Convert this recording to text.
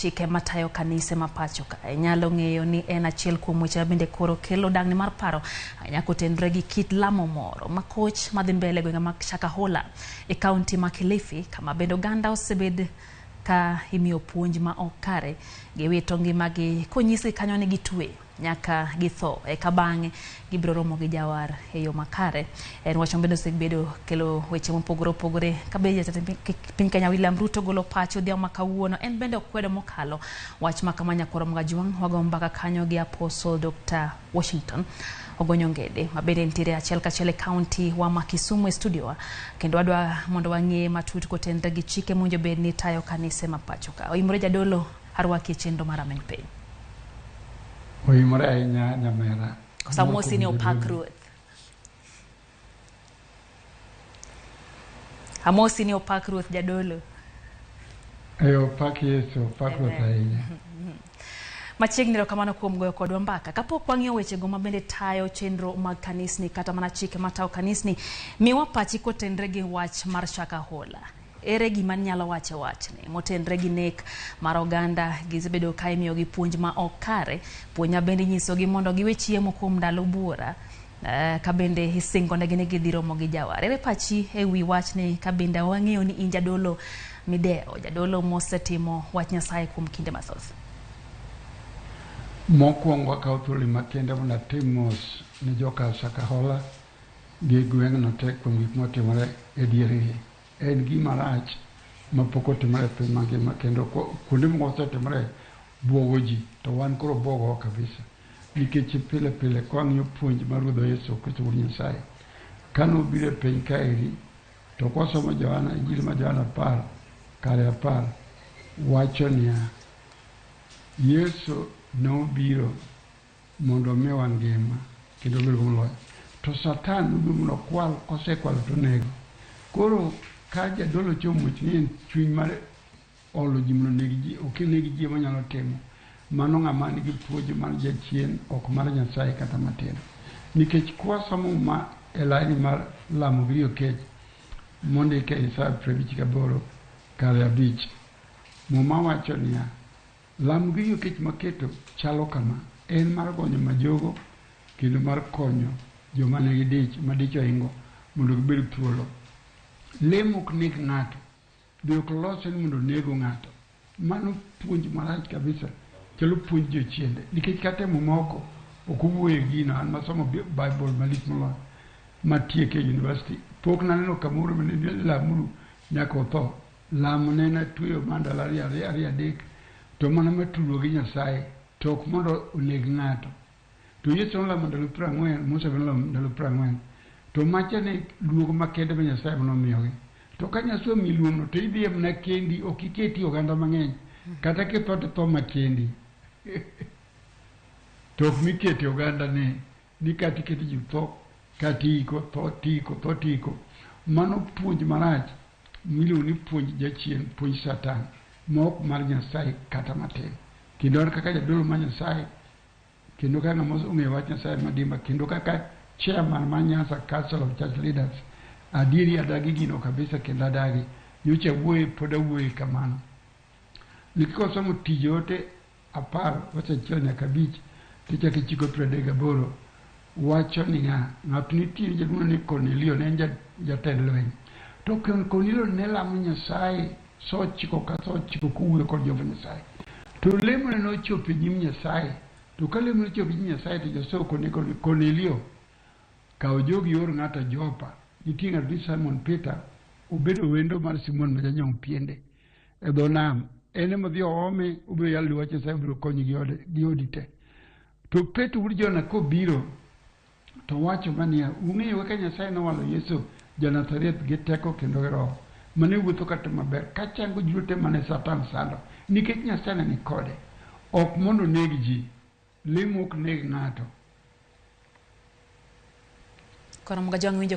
chike matayo kanise mapacho ka nyalo ng'eyo ni en achiel kuom weche bende koro kelo dang'ni mar paro nyako tenre gi kit lamo moro makoch madhi mbele gwenge mag Shakahola e kaunti ma Kilifi kama bende oganda osebed ka imiyo puonj ma ok kare gi wito ngimagi konyisi kanyo ni gitwe nyaka githo e kabang'e gibiro romo gi jawar e yo makare. En wach bende osebedo kelo weche mopogore opogore ka be jatend piny Kenya William Ruto golo pacho dhiang' ma kawuono en bende okwedo mokalo wach ma kama nyakoro Mgajwang' wago mbaka kanyo gi Apostle Dr. Washington Ogonyo Ngede ma bende nitiere achiel kachiel e kaunti wa Kisumu e studio wa kendo wadwa mondo wang'e matut kotenre gi chike monjo bed ni tayo kanise mapacho ka. Oimore jadolo arwaki chenro mar Amen Piny. Oimore ahinya nyamera. Kosamosi ni opak ruoth. Amosi ni opak ruoth jadolo. Opak Yesu, opak ruoth ahinya. Machiegni ro kamano kuom goyo kodwa mbaka kapok wang'iyo wechego ma bende tayo chenro mag kanisni kata mana chike matayo kanisni miwa pachi kotenre gi wach mar Shakahola. Ere gima nyalo wachne motenre gi nek mar oganda gisebedo ka imiyo gi puonj ma ok kare puonja bende nyiso gi mondo giwe chiemo kuom ndalo buora ka bende isingo ne gine gidhi romo gi jawar. Ere pachi e wi wachni ka bende wang'eyo ni in jadolo mideo jadolo mosetimo wach Nyasaye kuom kinde mathoth. Mokwongo ka thuolo makende mondo atim mos ne joka Shakahola gi gweng'no te kuom gik motimore e diere. En gima rach mapok otimore e piny mangima kendo kuonde mosetimore buogo ji to wan koro buogo kabisa nikech pile pile kwang'iyo puonj mar Ruoth Yesu Kristo wuod Nyasaye kanobiro e piny kaeri to kwasomo Johana Injili ma Johana 10:10 wacho niya Yesu nobiro mondo omiwa ngima kendo bedo moloyo to Satan nobiro mondo okwal kosekwalo to nego. Koro ka jadolo chomuoch ni en chuny mar olo ji mondo negi ji ok negi ji manyalo timo mano ng'ama nigi puonj mar jachien ok mar Nyasaye kata matin nikech kwasomo ma e laini mar lamo gi okech mondike Isaya 58:5 muma wacho niya lamo gi okech maketo chalo kama en mar gonyo majogo kendo mar konyo joma nigi dich madich ohingo mondo gibed thuolo. Lemo ok neg ng'ato be ok lose ni mondo nego ng'ato. Mano puonj marach kabisa chalo puonj jochiende nikech kata moko ok owuoye gino an masomo Bible malich moloyo matieke university pok naneno kamoro mane lamuru nyaka otho lamo ne na tweyo mandala ariyo adek to mana matulo gi Nyasaye to ok mondo oneg ng'ato. To Yesu nolamo ndalo 40 Musa nolamo ndalo 40 to machane luogo makende ma Nyasaye nomiyogi. To ka Nyasaye omiyi luongno to idhi mana kendi ok iketi oganda mang'eny kata kitho to tho makendi to ok miketi oganda ni kata iketi ji tho katiko tho mano puonj marach miluongo ni puonj jachien puonj Satan ma ok mar Nyasaye kata matin. Kendo kaka jadolo ma Nyasaye kendo ka ng'ama ong'eyo wach Nyasaye madimba kendo kaka chairman ma Nyanza Council of Church Leaders adieri adagi gino kabisa kendo adagi nyocha wuoye pod awuoye kamano nikikosomo tije ote 10 nyaka 5 tichako ichiko 38 wacho ni ng'at nitie jaduong' ni Cornelio ne en jatend lweny to Cornelio ne lamo Nyasaye sochiko kuwuoyo kod Jehova Nyasaye to lemone nochopo e nyim Nyasaye to ka lemone ochopo e nyim Nyasaye to Josoko ne Cornelio kawo jogi yor ng'ato Jopa nitie ng'ato ni Simon Peter obedo wendo mar Simon ma janyong' piende e dho nam en ema dhi oome obiro yalo wach Nyasaye obiro konyo gi odi te. To Petro wuod Jona kobiro to wacho mania ung'eyo kaka Nyasaye nowalo Yesu ja-Nazareth gi teko kendo gi roho mane wuotho kata maber ka chango ji te mane Satan sando nikech Nyasaye ni kode ok mondo neg ji lemo ok neg ng'ato. Kono Mgajwang' winjo